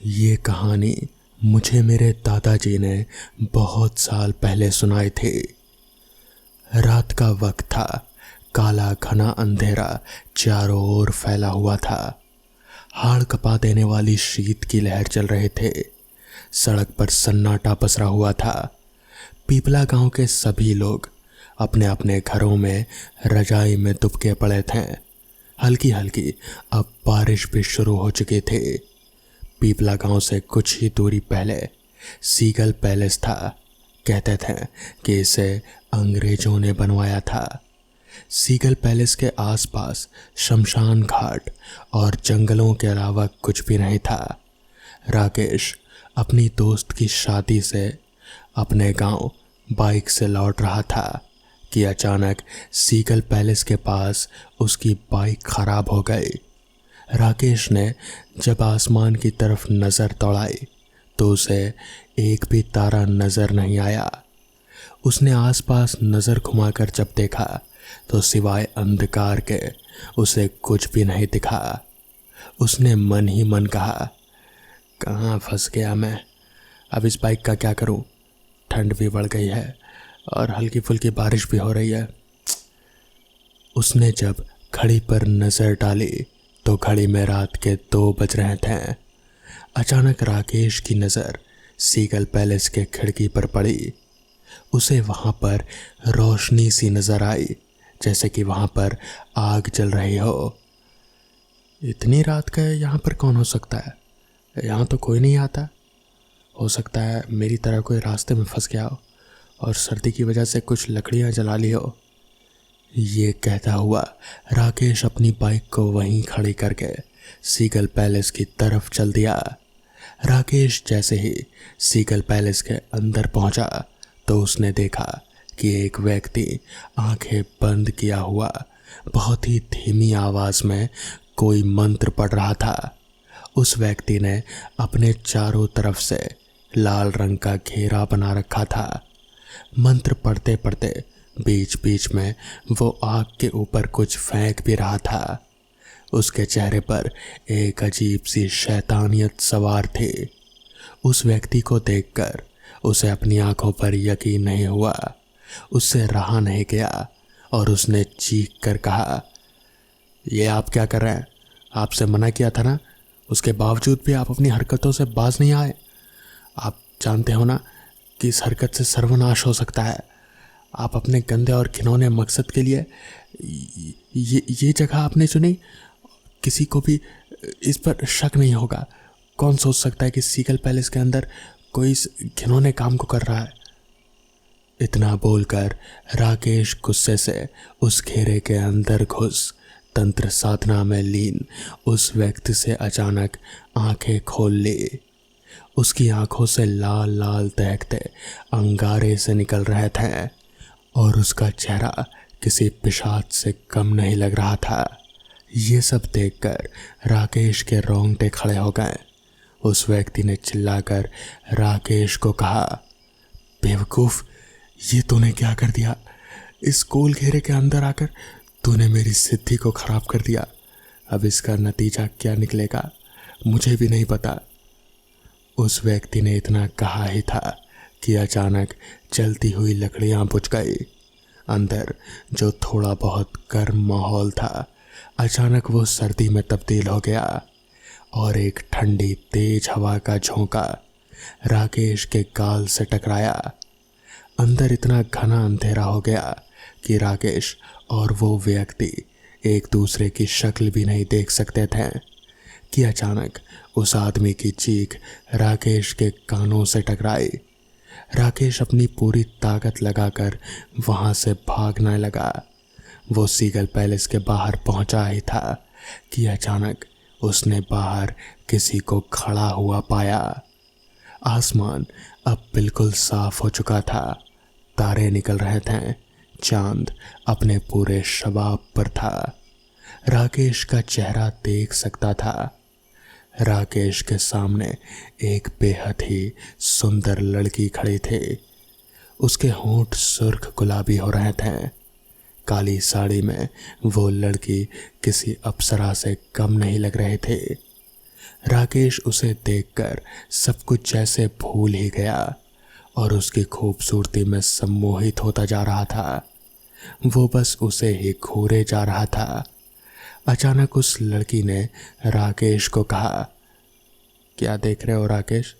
ये कहानी मुझे मेरे दादाजी ने बहुत साल पहले सुनाई थी। रात का वक्त था। काला घना अंधेरा चारों ओर फैला हुआ था। हाड़ कपा देने वाली शीत की लहर चल रहे थे। सड़क पर सन्नाटा पसरा हुआ था। पीपला गांव के सभी लोग अपने अपने घरों में रजाई में दुबके पड़े थे। हल्की हल्की अब बारिश भी शुरू हो चुकी थी। पीपला गांव से कुछ ही दूरी पहले सीगल पैलेस था। कहते थे कि इसे अंग्रेजों ने बनवाया था। सीगल पैलेस के आसपास शमशान घाट और जंगलों के अलावा कुछ भी नहीं था। राकेश अपनी दोस्त की शादी से अपने गांव बाइक से लौट रहा था कि अचानक सीगल पैलेस के पास उसकी बाइक खराब हो गई। राकेश ने जब आसमान की तरफ नज़र दौड़ाई तो उसे एक भी तारा नज़र नहीं आया। उसने आसपास नज़र घुमाकर जब देखा तो सिवाय अंधकार के उसे कुछ भी नहीं दिखा। उसने मन ही मन कहा, कहाँ फंस गया मैं। अब इस बाइक का क्या करूं? ठंड भी बढ़ गई है और हल्की फुल्की बारिश भी हो रही है। उसने जब घड़ी पर नज़र डाली तो घड़ी में रात के 2 बज रहे थे। अचानक राकेश की नज़र सीगल पैलेस के खिड़की पर पड़ी। उसे वहाँ पर रोशनी सी नज़र आई, जैसे कि वहाँ पर आग जल रही हो। इतनी रात का यहाँ पर कौन हो सकता है? यहाँ तो कोई नहीं आता। हो सकता है मेरी तरह कोई रास्ते में फंस गया हो और सर्दी की वजह से कुछ लकड़ियाँ जला ली हो। ये कहता हुआ राकेश अपनी बाइक को वहीं खड़ी करके सीगल पैलेस की तरफ चल दिया। राकेश जैसे ही सीगल पैलेस के अंदर पहुंचा तो उसने देखा कि एक व्यक्ति आंखें बंद किया हुआ बहुत ही धीमी आवाज में कोई मंत्र पढ़ रहा था। उस व्यक्ति ने अपने चारों तरफ से लाल रंग का घेरा बना रखा था। मंत्र पढ़ते पढ़ते बीच बीच में वो आग के ऊपर कुछ फेंक भी रहा था। उसके चेहरे पर एक अजीब सी शैतानियत सवार थी। उस व्यक्ति को देखकर उसे अपनी आंखों पर यकीन नहीं हुआ। उससे रहा नहीं गया और उसने चीख कर कहा, ये आप क्या कर रहे हैं? आपसे मना किया था ना, उसके बावजूद भी आप अपनी हरकतों से बाज नहीं आए। आप जानते हो ना कि इस हरकत से सर्वनाश हो सकता है। आप अपने गंदे और घिनौने मकसद के लिए ये जगह आपने चुनी। किसी को भी इस पर शक नहीं होगा। कौन सोच सकता है कि सीगल पैलेस के अंदर कोई इस घिनौने काम को कर रहा है? इतना बोलकर राकेश गुस्से से उस घेरे के अंदर घुस तंत्र साधना में लीन उस व्यक्ति से अचानक आंखें खोल ली। उसकी आंखों से लाल लाल दहकते अंगारे से निकल रहे थे और उसका चेहरा किसी पिशाच से कम नहीं लग रहा था। ये सब देखकर राकेश के रोंगटे खड़े हो गए। उस व्यक्ति ने चिल्लाकर राकेश को कहा, बेवकूफ़, ये तूने क्या कर दिया? इस गोल घेरे के अंदर आकर तूने मेरी सिद्धि को खराब कर दिया। अब इसका नतीजा क्या निकलेगा मुझे भी नहीं पता। उस व्यक्ति ने इतना कहा ही था कि अचानक जलती हुई लकड़ियां बुझ गई। अंदर जो थोड़ा बहुत गर्म माहौल था अचानक वो सर्दी में तब्दील हो गया और एक ठंडी तेज हवा का झोंका राकेश के गाल से टकराया। अंदर इतना घना अंधेरा हो गया कि राकेश और वो व्यक्ति एक दूसरे की शक्ल भी नहीं देख सकते थे कि अचानक उस आदमी की चीख राकेश के कानों से टकराई। राकेश अपनी पूरी ताकत लगाकर वहां से भागने लगा। वो सीगल पैलेस के बाहर पहुंचा ही था कि अचानक उसने बाहर किसी को खड़ा हुआ पाया। आसमान अब बिल्कुल साफ हो चुका था। तारे निकल रहे थे। चांद अपने पूरे शबाब पर था। राकेश का चेहरा देख सकता था। राकेश के सामने एक बेहद ही सुंदर लड़की खड़ी थी। उसके होंठ सुर्ख गुलाबी हो रहे थे। काली साड़ी में वो लड़की किसी अप्सरा से कम नहीं लग रहे थे। राकेश उसे देखकर सब कुछ जैसे भूल ही गया और उसकी खूबसूरती में सम्मोहित होता जा रहा था। वो बस उसे ही घूरे जा रहा था। अचानक उस लड़की ने राकेश को कहा, क्या देख रहे हो राकेश?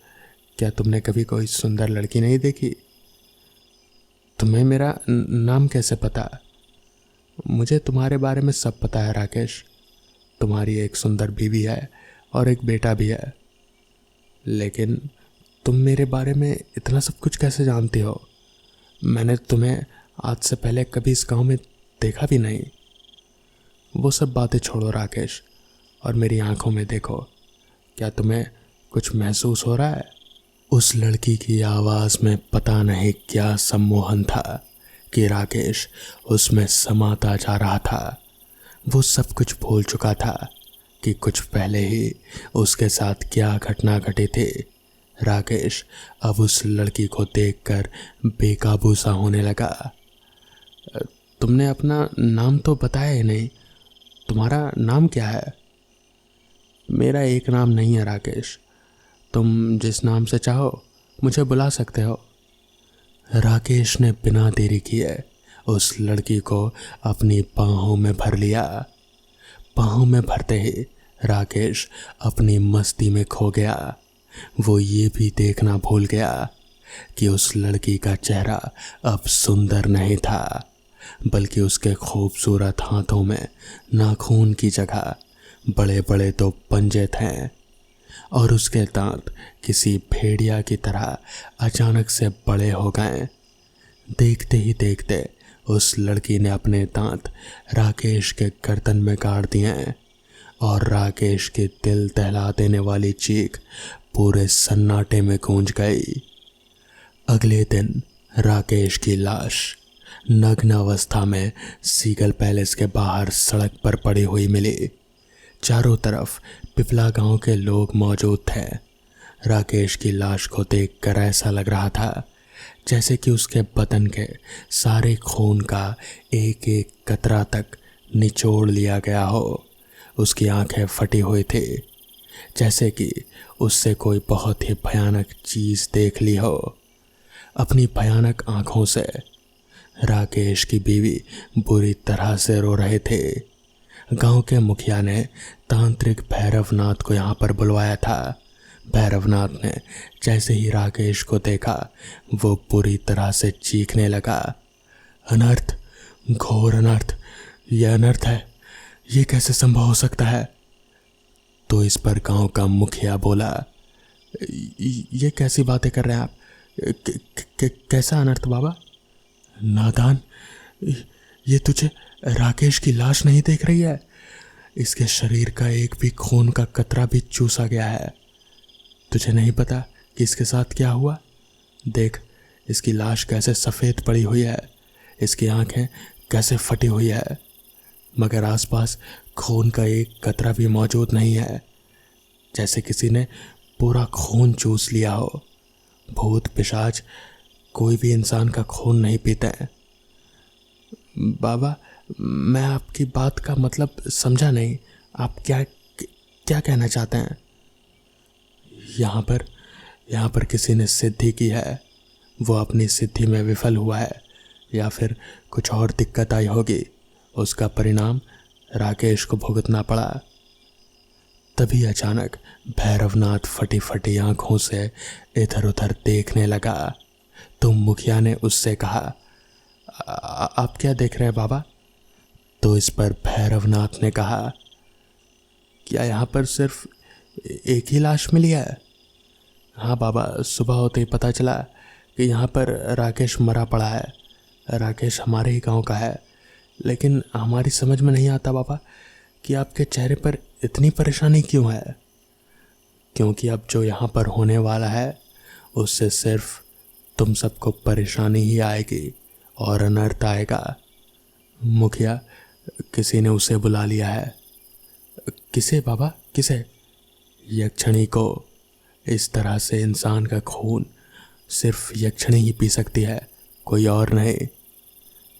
क्या तुमने कभी कोई सुंदर लड़की नहीं देखी? तुम्हें मेरा नाम कैसे पता? मुझे तुम्हारे बारे में सब पता है राकेश। तुम्हारी एक सुंदर बीवी है और एक बेटा भी है, लेकिन तुम मेरे बारे में इतना सब कुछ कैसे जानती हो? मैंने तुम्हें आज से पहले कभी इस गांव में देखा भी नहीं। वो सब बातें छोड़ो राकेश और मेरी आंखों में देखो। क्या तुम्हें कुछ महसूस हो रहा है? उस लड़की की आवाज़ में पता नहीं क्या सम्मोहन था कि राकेश उसमें समाता जा रहा था। वो सब कुछ भूल चुका था कि कुछ पहले ही उसके साथ क्या घटना घटी थी। राकेश अब उस लड़की को देखकर बेकाबू सा होने लगा। तुमने अपना नाम तो बताया ही नहीं। तुम्हारा नाम क्या है? मेरा एक नाम नहीं है राकेश। तुम जिस नाम से चाहो मुझे बुला सकते हो। राकेश ने बिना देरी किए उस लड़की को अपनी बाहों में भर लिया। बाहों में भरते ही राकेश अपनी मस्ती में खो गया। वो ये भी देखना भूल गया कि उस लड़की का चेहरा अब सुंदर नहीं था, बल्कि उसके खूबसूरत हाथों में नाखून की जगह बड़े बड़े दो पंजे थे और उसके दांत किसी भेड़िया की तरह अचानक से बड़े हो गए। देखते ही देखते उस लड़की ने अपने दांत राकेश के गर्दन में गाड़ दिए और राकेश की दिल दहला देने वाली चीख पूरे सन्नाटे में गूंज गई। अगले दिन राकेश की लाश नग्न अवस्था में सीगल पैलेस के बाहर सड़क पर पड़ी हुई मिली। चारों तरफ पिपला गांव के लोग मौजूद थे। राकेश की लाश को देखकर ऐसा लग रहा था जैसे कि उसके बदन के सारे खून का एक एक कतरा तक निचोड़ लिया गया हो। उसकी आंखें फटी हुई थी, जैसे कि उससे कोई बहुत ही भयानक चीज़ देख ली हो। अपनी भयानक आंखों से राकेश की बीवी बुरी तरह से रो रहे थे। गांव के मुखिया ने तांत्रिक भैरवनाथ को यहाँ पर बुलवाया था। भैरवनाथ ने जैसे ही राकेश को देखा वो बुरी तरह से चीखने लगा, अनर्थ, घोर अनर्थ, यह अनर्थ है, ये कैसे संभव हो सकता है? तो इस पर गांव का मुखिया बोला, ये कैसी बातें कर रहे हैं आप? कैसा अनर्थ बाबा? नादान, ये तुझे राकेश की लाश नहीं देख रही है? इसके शरीर का एक भी खून का कतरा भी चूसा गया है। तुझे नहीं पता कि इसके साथ क्या हुआ? देख, इसकी लाश कैसे सफ़ेद पड़ी हुई है, इसकी आंखें कैसे फटी हुई है, मगर आसपास खून का एक कतरा भी मौजूद नहीं है, जैसे किसी ने पूरा खून चूस लिया हो। भूत पिशाच कोई भी इंसान का खून नहीं पीते हैं। बाबा, मैं आपकी बात का मतलब समझा नहीं। आप क्या क्या कहना चाहते हैं? यहाँ पर किसी ने सिद्धि की है, वो अपनी सिद्धि में विफल हुआ है या फिर कुछ और दिक्कत आई होगी, उसका परिणाम राकेश को भुगतना पड़ा। तभी अचानक भैरवनाथ फटी फटी आंखों से इधर उधर देखने लगा। तो मुखिया ने उससे कहा, आप क्या देख रहे हैं बाबा? तो इस पर भैरवनाथ ने कहा, क्या यहाँ पर सिर्फ एक ही लाश मिली है? हाँ बाबा, सुबह होते ही पता चला कि यहाँ पर राकेश मरा पड़ा है। राकेश हमारे ही गांव का है, लेकिन हमारी समझ में नहीं आता बाबा कि आपके चेहरे पर इतनी परेशानी क्यों है। क्योंकि अब जो यहाँ पर होने वाला है उससे सिर्फ तुम सबको परेशानी ही आएगी और अनर्थ आएगा। मुखिया, किसी ने उसे बुला लिया है। किसे बाबा, किसे? यक्षिणी को। इस तरह से इंसान का खून सिर्फ यक्षिणी ही पी सकती है, कोई और नहीं।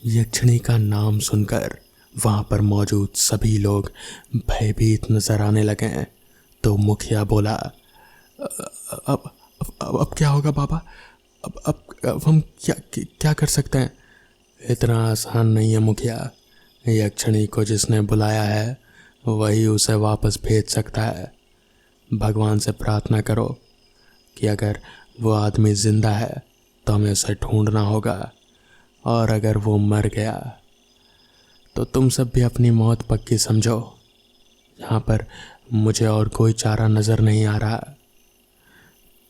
यक्षिणी का नाम सुनकर वहाँ पर मौजूद सभी लोग भयभीत नजर आने लगे हैं। तो मुखिया बोला, अब अब क्या होगा बाबा? अब हम क्या कर सकते हैं? इतना आसान नहीं है मुखिया। यक्षिणी को जिसने बुलाया है वही उसे वापस भेज सकता है। भगवान से प्रार्थना करो कि अगर वो आदमी जिंदा है तो हमें उसे ढूंढना होगा, और अगर वो मर गया तो तुम सब भी अपनी मौत पक्की समझो। यहाँ पर मुझे और कोई चारा नज़र नहीं आ रहा।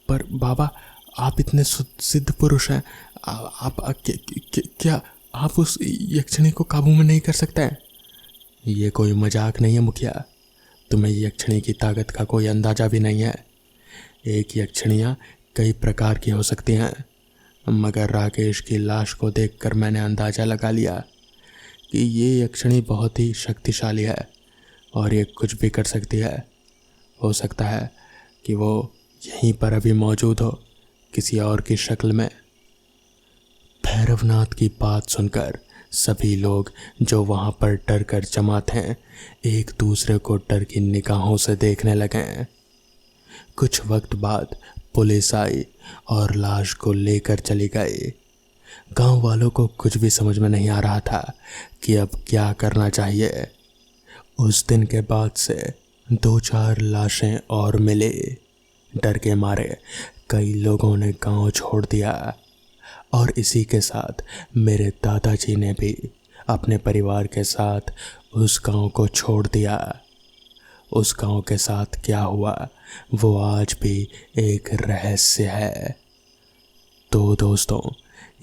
पर बाबा, आप इतने सिद्ध पुरुष हैं, आप क्या आप उस यक्षिणी को काबू में नहीं कर सकते हैं? ये कोई मजाक नहीं है मुखिया। तुम्हें यक्षिणी की ताकत का कोई अंदाज़ा भी नहीं है। एक यक्षिणियाँ कई प्रकार की हो सकती हैं, मगर राकेश की लाश को देखकर मैंने अंदाज़ा लगा लिया कि ये यक्षिणी बहुत ही शक्तिशाली है और ये कुछ भी कर सकती है। हो सकता है कि वो यहीं पर अभी मौजूद हो, किसी और की शक्ल में। भैरवनाथ की बात सुनकर सभी लोग जो वहाँ पर डर कर जमा थे एक दूसरे को डर की निगाहों से देखने लगे। कुछ वक्त बाद पुलिस आई और लाश को लेकर चली गई। गांव वालों को कुछ भी समझ में नहीं आ रहा था कि अब क्या करना चाहिए। उस दिन के बाद से 2-4 लाशें और मिली। डर के मारे कई लोगों ने गांव छोड़ दिया और इसी के साथ मेरे दादाजी ने भी अपने परिवार के साथ उस गांव को छोड़ दिया। उस गांव के साथ क्या हुआ वो आज भी एक रहस्य है। तो दोस्तों,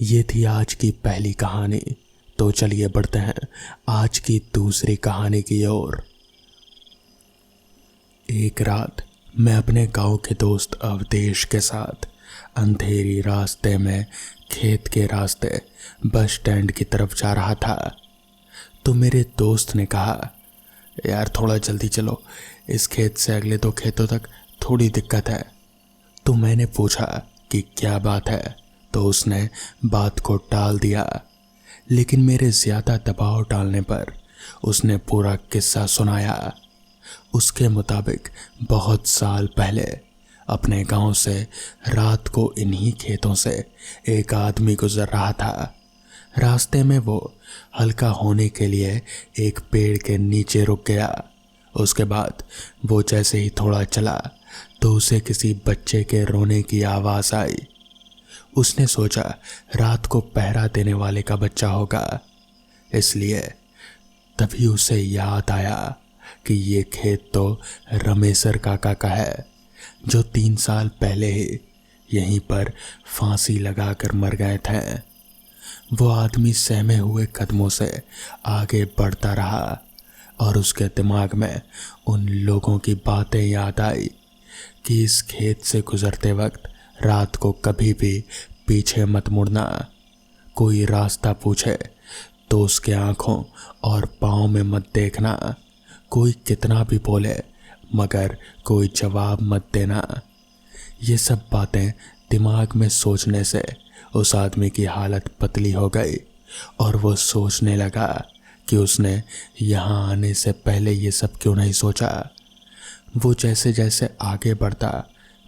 ये थी आज की पहली कहानी। तो चलिए बढ़ते हैं आज की दूसरी कहानी की ओर। एक रात मैं अपने गांव के दोस्त अवधेश के साथ अंधेरी रास्ते में खेत के रास्ते बस स्टैंड की तरफ जा रहा था। तो मेरे दोस्त ने कहा, यार थोड़ा जल्दी चलो, इस खेत से अगले 2 खेतों तक थोड़ी दिक्कत है। तो मैंने पूछा कि क्या बात है, तो उसने बात को टाल दिया। लेकिन मेरे ज़्यादा दबाव डालने पर उसने पूरा किस्सा सुनाया। उसके मुताबिक बहुत साल पहले अपने गांव से रात को इन्हीं खेतों से एक आदमी गुजर रहा था। रास्ते में वो हल्का होने के लिए एक पेड़ के नीचे रुक गया। उसके बाद वो जैसे ही थोड़ा चला तो उसे किसी बच्चे के रोने की आवाज़ आई। उसने सोचा रात को पहरा देने वाले का बच्चा होगा, इसलिए तभी उसे याद आया कि ये खेत तो रमेशर काका का है, जो 3 साल पहले ही यहीं पर फांसी लगाकर मर गए थे। वो आदमी सहमे हुए कदमों से आगे बढ़ता रहा और उसके दिमाग में उन लोगों की बातें याद आई कि इस खेत से गुजरते वक्त रात को कभी भी पीछे मत मुड़ना। कोई रास्ता पूछे तो उसके आँखों और पाँव में मत देखना। कोई कितना भी बोले मगर कोई जवाब मत देना। ये सब बातें दिमाग में सोचने से उस आदमी की हालत पतली हो गई और वो सोचने लगा कि उसने यहाँ आने से पहले ये सब क्यों नहीं सोचा। वो जैसे जैसे आगे बढ़ता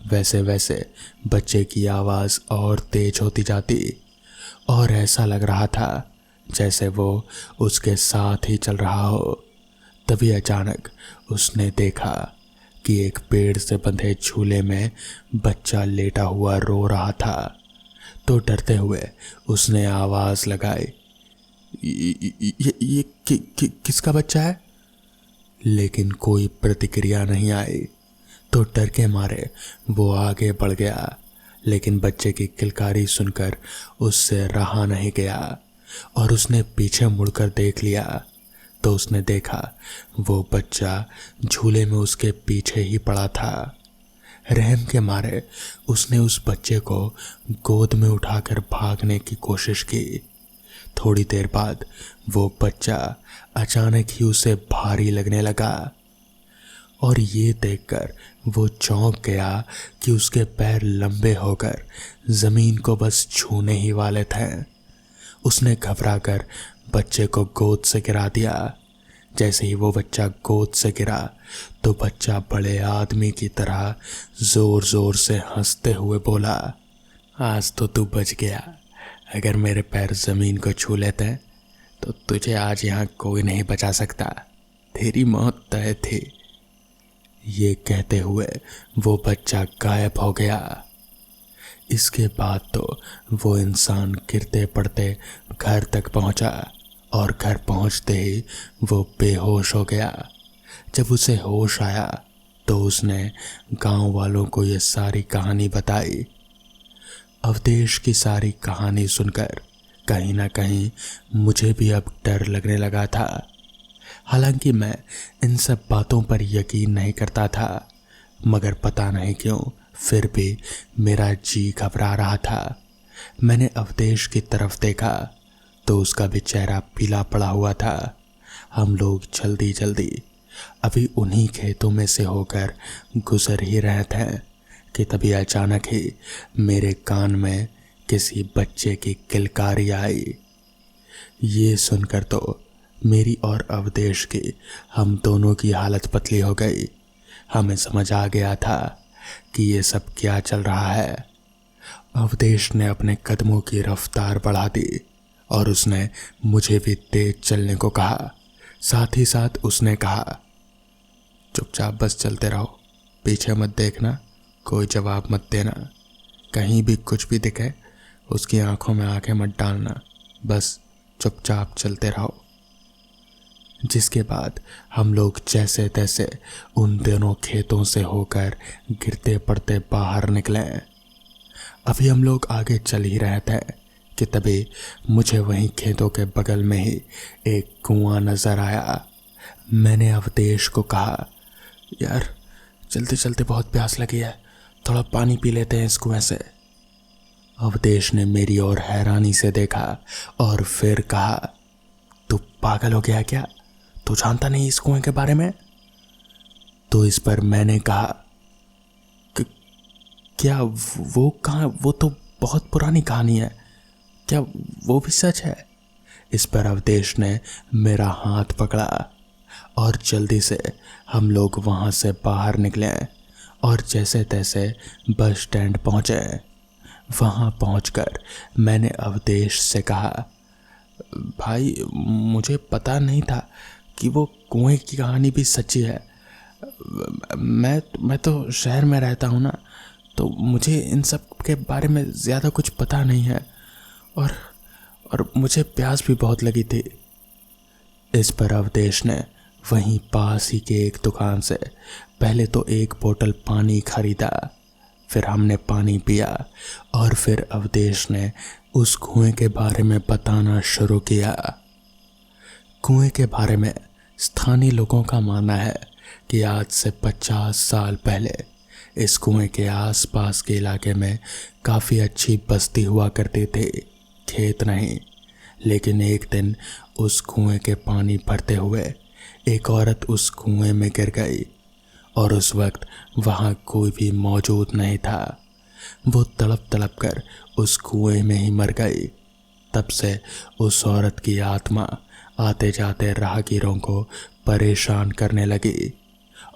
वैसे वैसे बच्चे की आवाज़ और तेज होती जाती और ऐसा लग रहा था जैसे वो उसके साथ ही चल रहा हो। तभी अचानक उसने देखा कि एक पेड़ से बंधे झूले में बच्चा लेटा हुआ रो रहा था। तो डरते हुए उसने आवाज़ लगाई, ये किसका बच्चा है? लेकिन कोई प्रतिक्रिया नहीं आई। तो डर के मारे वो आगे बढ़ गया, लेकिन बच्चे की किलकारी सुनकर उससे रहा नहीं गया और उसने पीछे मुड़कर देख लिया। तो उसने देखा वो बच्चा झूले में उसके पीछे ही पड़ा था। रहम के मारे उसने उस बच्चे को गोद में उठाकर भागने की कोशिश की। थोड़ी देर बाद वो बच्चा अचानक ही उसे भारी लगने लगा और ये देखकर वो चौंक गया कि उसके पैर लंबे होकर ज़मीन को बस छूने ही वाले थे। उसने घबराकर बच्चे को गोद से गिरा दिया। जैसे ही वो बच्चा गोद से गिरा तो बच्चा बड़े आदमी की तरह जोर जोर से हंसते हुए बोला, आज तो तू बच गया। अगर मेरे पैर जमीन को छू लेते तो तुझे आज यहाँ कोई नहीं बचा सकता। तेरी मौत तय थी। ये कहते हुए वो बच्चा गायब हो गया। इसके बाद तो वो इंसान गिरते पड़ते घर तक पहुंचा और घर पहुंचते ही वो बेहोश हो गया। जब उसे होश आया तो उसने गांव वालों को ये सारी कहानी बताई। अवधेश की सारी कहानी सुनकर कहीं ना कहीं मुझे भी अब डर लगने लगा था। हालांकि मैं इन सब बातों पर यकीन नहीं करता था, मगर पता नहीं क्यों फिर भी मेरा जी घबरा रहा था। मैंने अवधेश की तरफ देखा तो उसका भी चेहरा पीला पड़ा हुआ था। हम लोग जल्दी जल्दी अभी उन्हीं खेतों में से होकर गुजर ही रहे थे कि तभी अचानक ही मेरे कान में किसी बच्चे की किलकारी आई। ये सुनकर तो मेरी और अवधेश की, हम दोनों की हालत पतली हो गई। हमें समझ आ गया था कि ये सब क्या चल रहा है। अवधेश ने अपने कदमों की रफ्तार बढ़ा दी और उसने मुझे भी तेज चलने को कहा। साथ ही साथ उसने कहा, चुपचाप बस चलते रहो, पीछे मत देखना, कोई जवाब मत देना, कहीं भी कुछ भी दिखे उसकी आंखों में आंखें मत डालना, बस चुपचाप चलते रहो। जिसके बाद हम लोग जैसे तैसे उन दोनों खेतों से होकर गिरते पड़ते बाहर निकले। अभी हम लोग आगे चल ही रहे थे कि तभी मुझे वहीं खेतों के बगल में ही एक कुआं नजर आया। मैंने अवधेश को कहा, यार चलते चलते बहुत प्यास लगी है, थोड़ा पानी पी लेते हैं इस कुएं से। अवधेश ने मेरी ओर हैरानी से देखा और फिर कहा, तू पागल हो गया क्या? तू जानता नहीं इस कुएं के बारे में? तो इस पर मैंने कहा, क्या वो कहाँ? वो तो बहुत पुरानी कहानी है, क्या वो भी सच है? इस पर अवधेश ने मेरा हाथ पकड़ा और जल्दी से हम लोग वहां से बाहर निकले और जैसे तैसे बस स्टैंड पहुंचे। वहां पहुंचकर मैंने अवधेश से कहा, भाई मुझे पता नहीं था कि वो कुएं की कहानी भी सच्ची है। मैं तो शहर में रहता हूँ ना, तो मुझे इन सब के बारे में ज़्यादा कुछ पता नहीं है और मुझे प्यास भी बहुत लगी थी। इस पर अवधेश ने वहीं पास ही के एक दुकान से पहले तो एक बोतल पानी खरीदा, फिर हमने पानी पिया और फिर अवधेश ने उस कुएं के बारे में बताना शुरू किया। कुएं के बारे में स्थानीय लोगों का मानना है कि आज से 50 साल पहले इस कुएं के आसपास के इलाके में काफ़ी अच्छी बस्ती हुआ करती थी, खेत नहीं। लेकिन एक दिन उस कुएं के पानी भरते हुए एक औरत उस कुएं में गिर गई और उस वक्त वहाँ कोई भी मौजूद नहीं था। वो तड़प तड़प कर उस कुएं में ही मर गई। तब से उस औरत की आत्मा आते जाते राहगीरों को परेशान करने लगी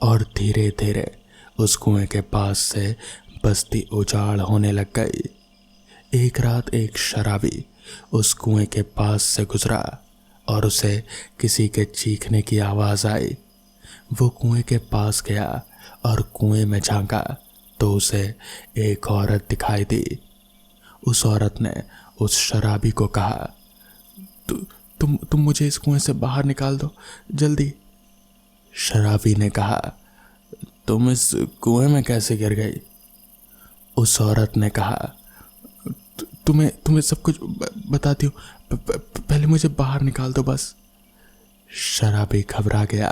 और धीरे धीरे उस कुएं के पास से बस्ती उजाड़ होने लग गई। एक रात एक शराबी उस कुएं के पास से गुजरा और उसे किसी के चीखने की आवाज़ आई। वो कुएं के पास गया और कुएं में झांका तो उसे एक औरत दिखाई दी। उस औरत ने उस शराबी को कहा, तुम मुझे इस कुएं से बाहर निकाल दो जल्दी। शराबी ने कहा, तुम इस कुएं में कैसे गिर गई? उस औरत ने कहा, तुम्हें सब कुछ बताती हूँ, पहले मुझे बाहर निकाल दो बस। शराबी घबरा गया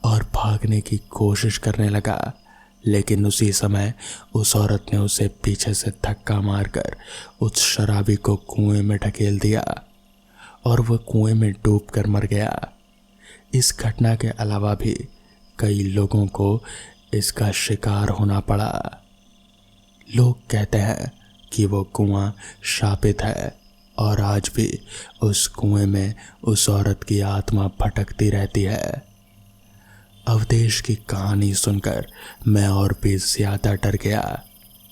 और भागने की कोशिश करने लगा, लेकिन उसी समय उस औरत ने उसे पीछे से धक्का मारकर उस शराबी को कुएं में ढकेल दिया और वह कुएं में डूबकर मर गया। इस घटना के अलावा भी कई लोगों को इसका शिकार होना पड़ा। लोग कहते हैं कि वो कुआं शापित है और आज भी उस कुएं में उस औरत की आत्मा भटकती रहती है। अवधेश की कहानी सुनकर मैं और भी ज्यादा डर गया।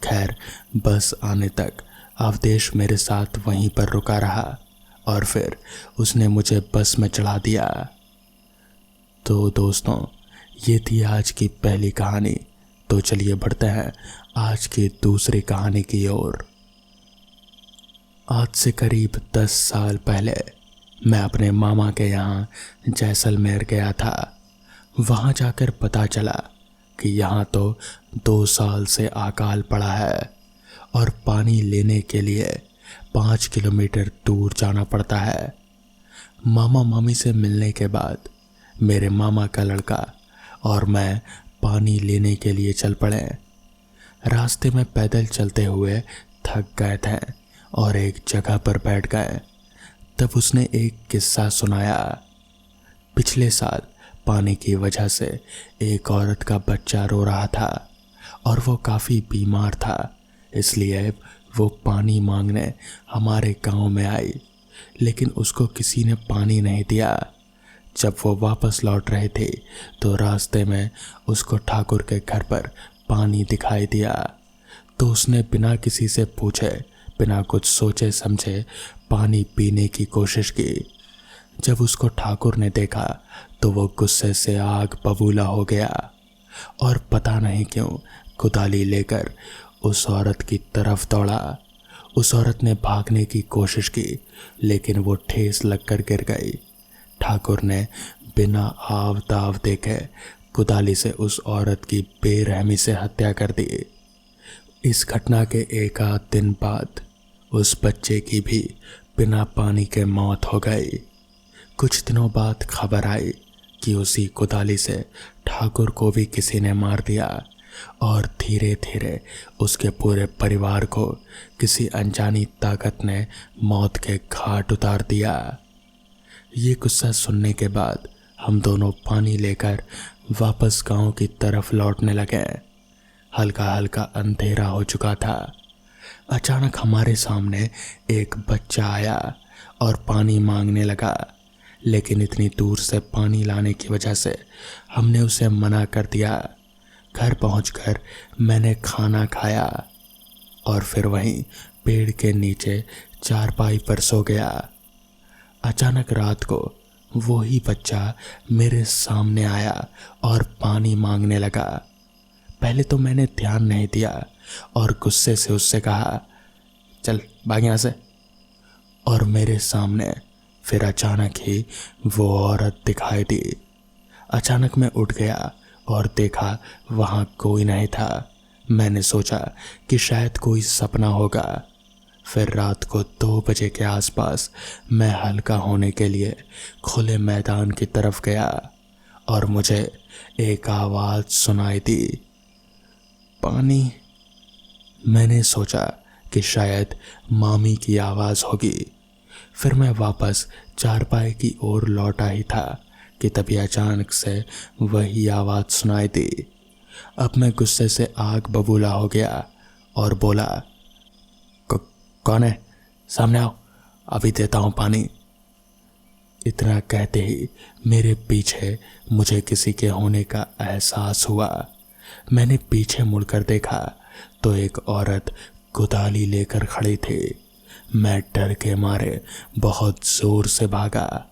खैर, बस आने तक अवधेश मेरे साथ वहीं पर रुका रहा और फिर उसने मुझे बस में चढ़ा दिया। तो दोस्तों, ये थी आज की पहली कहानी। तो चलिए बढ़ते हैं आज की दूसरी कहानी की ओर। आज से करीब 10 साल पहले मैं अपने मामा के यहाँ जैसलमेर गया था। वहाँ जाकर पता चला कि यहाँ तो 2 साल से अकाल पड़ा है और पानी लेने के लिए 5 किलोमीटर दूर जाना पड़ता है। मामा मामी से मिलने के बाद मेरे मामा का लड़का और मैं पानी लेने के लिए चल पड़े। रास्ते में पैदल चलते हुए थक गए थे और एक जगह पर बैठ गए। तब उसने एक किस्सा सुनाया। पिछले साल पानी की वजह से एक औरत का बच्चा रो रहा था और वो काफ़ी बीमार था, इसलिए वो पानी मांगने हमारे गांव में आई, लेकिन उसको किसी ने पानी नहीं दिया। जब वो वापस लौट रहे थे तो रास्ते में उसको ठाकुर के घर पर पानी दिखाई दिया। तो उसने बिना किसी से पूछे, बिना कुछ सोचे समझे पानी पीने की कोशिश की। जब उसको ठाकुर ने देखा तो वो गुस्से से आग बबूला हो गया और पता नहीं क्यों कुदाली लेकर उस औरत की तरफ दौड़ा। उस औरत ने भागने की कोशिश की, लेकिन वो ठेस लगकर गिर गई। ठाकुर ने बिना आव दाव देखे कुदाली से उस औरत की बेरहमी से हत्या कर दी। इस घटना के एक आध दिन बाद उस बच्चे की भी बिना पानी के मौत हो गई। कुछ दिनों बाद खबर आई कि उसी कुदाली से ठाकुर को भी किसी ने मार दिया और धीरे धीरे उसके पूरे परिवार को किसी अनजानी ताकत ने मौत के घाट उतार दिया। ये किस्सा सुनने के बाद हम दोनों पानी लेकर वापस गांव की तरफ लौटने लगे। हल्का हल्का अंधेरा हो चुका था। अचानक हमारे सामने एक बच्चा आया और पानी मांगने लगा, लेकिन इतनी दूर से पानी लाने की वजह से हमने उसे मना कर दिया। घर पहुंचकर मैंने खाना खाया और फिर वहीं पेड़ के नीचे चारपाई पर सो गया। अचानक रात को वो ही बच्चा मेरे सामने आया और पानी मांगने लगा। पहले तो मैंने ध्यान नहीं दिया और गुस्से से उससे कहा, चल भाग यहाँ से। और मेरे सामने फिर अचानक ही वो औरत दिखाई दी। अचानक मैं उठ गया और देखा वहाँ कोई नहीं था। मैंने सोचा कि शायद कोई सपना होगा। फिर रात को 2 बजे के आसपास मैं हल्का होने के लिए खुले मैदान की तरफ गया और मुझे एक आवाज़ सुनाई दी, पानी। मैंने सोचा कि शायद मामी की आवाज़ होगी। फिर मैं वापस चारपाई की ओर लौटा ही था कि तभी अचानक से वही आवाज़ सुनाई दी। अब मैं गुस्से से आग बबूला हो गया और बोला, कौन है? सामने आओ, अभी देता हूँ पानी। इतना कहते ही मेरे पीछे मुझे किसी के होने का एहसास हुआ। मैंने पीछे मुड़कर देखा तो एक औरत कुदाली लेकर खड़ी थी। मैं डर के मारे बहुत जोर से भागा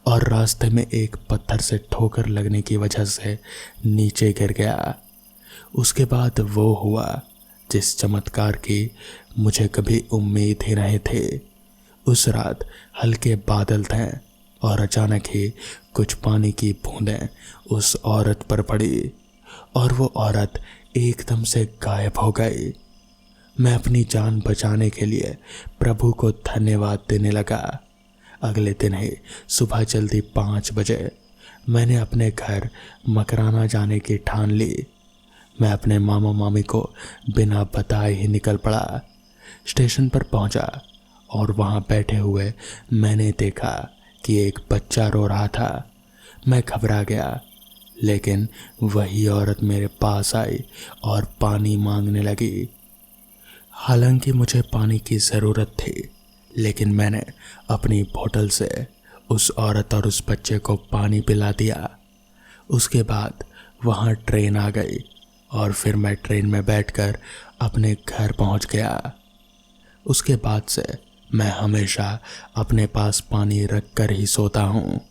और रास्ते में एक पत्थर से ठोकर लगने की वजह से नीचे गिर गया। उसके बाद वो हुआ जिस चमत्कार की मुझे कभी उम्मीद ही नहीं थी। उस रात हल्के बादल थे और अचानक ही कुछ पानी की बूंदें उस औरत पर पड़ी और वो औरत एकदम से गायब हो गई। मैं अपनी जान बचाने के लिए प्रभु को धन्यवाद देने लगा। अगले दिन ही सुबह जल्दी 5 बजे मैंने अपने घर मकराना जाने की ठान ली। मैं अपने मामा मामी को बिना बताए ही निकल पड़ा। स्टेशन पर पहुंचा और वहां बैठे हुए मैंने देखा कि एक बच्चा रो रहा था। मैं घबरा गया, लेकिन वही औरत मेरे पास आई और पानी मांगने लगी। हालांकि मुझे पानी की ज़रूरत थी, लेकिन मैंने अपनी बोतल से उस औरत और उस बच्चे को पानी पिला दिया। उसके बाद वहाँ ट्रेन आ गई और फिर मैं ट्रेन में बैठकर अपने घर पहुँच गया। उसके बाद से मैं हमेशा अपने पास पानी रख कर ही सोता हूँ।